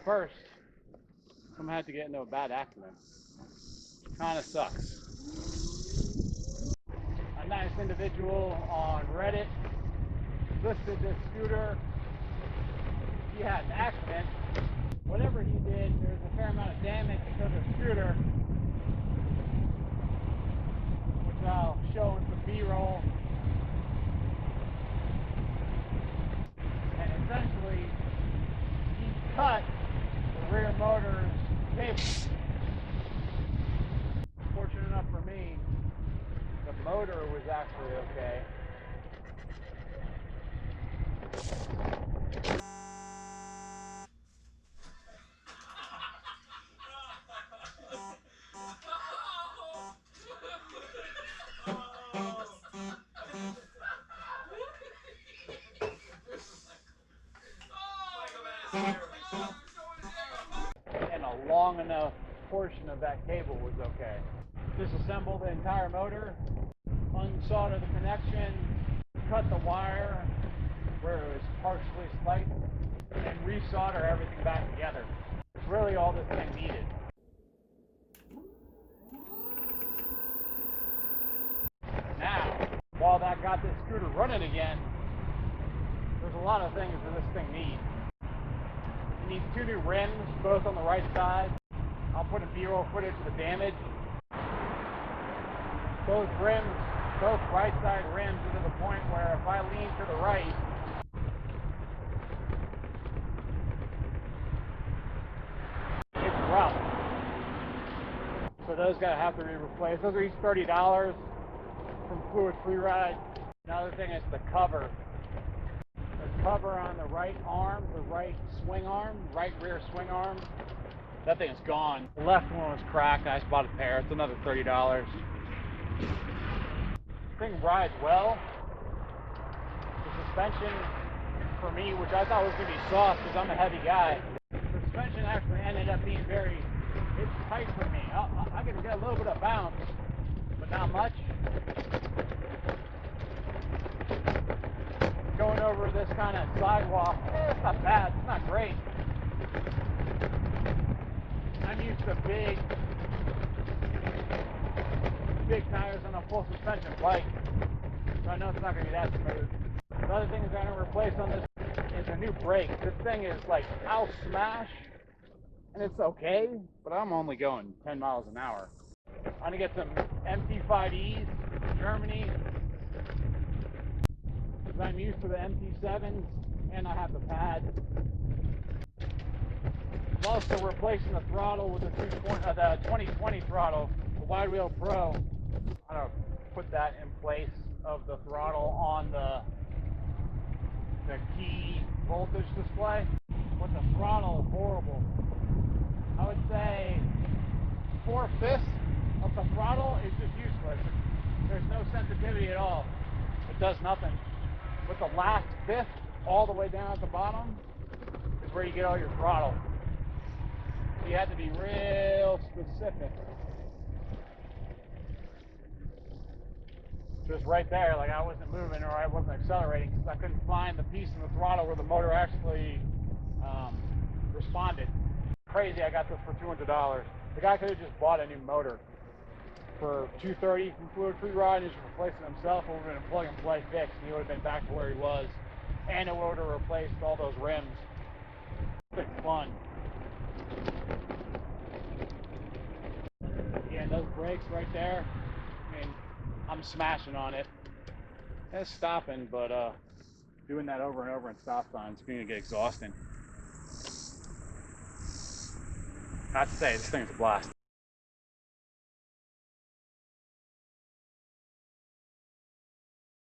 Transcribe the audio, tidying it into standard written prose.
first, someone had to get into a bad accident. Kind of sucks. A nice individual on Reddit listed this scooter. He had an accident. Whatever he did, there's a fair amount of damage to the scooter, which I'll show in some B-roll. And essentially, he cut the rear motor's cable. Fortunate enough for me, the motor was actually okay. And a long enough portion of that cable was okay. Disassembled the entire motor, unsoldered the connection, cut the wire where it was partially spliced, and resolder everything back together. It's really all this thing needed. Now, while that got this scooter running again, there's a lot of things that this thing needs. It needs 2 new rims, both on the right side. I'll put in B-roll footage of the damage. Both rims, both right side rims are to the point where if I lean to the right, it's rough. So those gotta have to be replaced. Those are each $30 from Fluid Free Ride. Another thing is the cover. The cover on the right arm, the right swing arm, right rear swing arm, that thing is gone. The left one was cracked. I just bought a pair. It's another $30. This thing rides well. The suspension, for me, which I thought was going to be soft because I'm a heavy guy, the suspension actually ended up being it's tight for me. I can get a little bit of bounce, but not much. Going over this kind of sidewalk, it's not bad, it's not great. I'm used to big tires on a full suspension bike, so I know it's not going to be that smooth. The other thing I'm going to replace on this is a new brake. This thing is like, I'll smash, and it's okay, but I'm only going 10 miles an hour. I'm going to get some MT5Es from Germany, because I'm used to the MT7s, and I have the pad. I'm also replacing the throttle with the 2020 throttle, the WideWheel Pro. I'm going to put that in place of the throttle on the key voltage display. But the throttle is horrible. I would say 4/5 of the throttle is just useless. There's no sensitivity at all. It does nothing. But the last fifth, all the way down at the bottom, is where you get all your throttle. So you have to be real specific. Just right there, like I wasn't moving or I wasn't accelerating because I couldn't find the piece in the throttle where the motor actually responded. Crazy, I got this for $200. The guy could have just bought a new motor for $230 from Fluid Free Ride and just replaced it himself. It would have been a plug and play fix and he would have been back to where he was. And it would have replaced all those rims. It's fun. Again, those brakes right there, I mean, I'm smashing on it. It's stopping, but doing that over and over in stop signs is going to get exhausting. Not to say, this thing's a blast.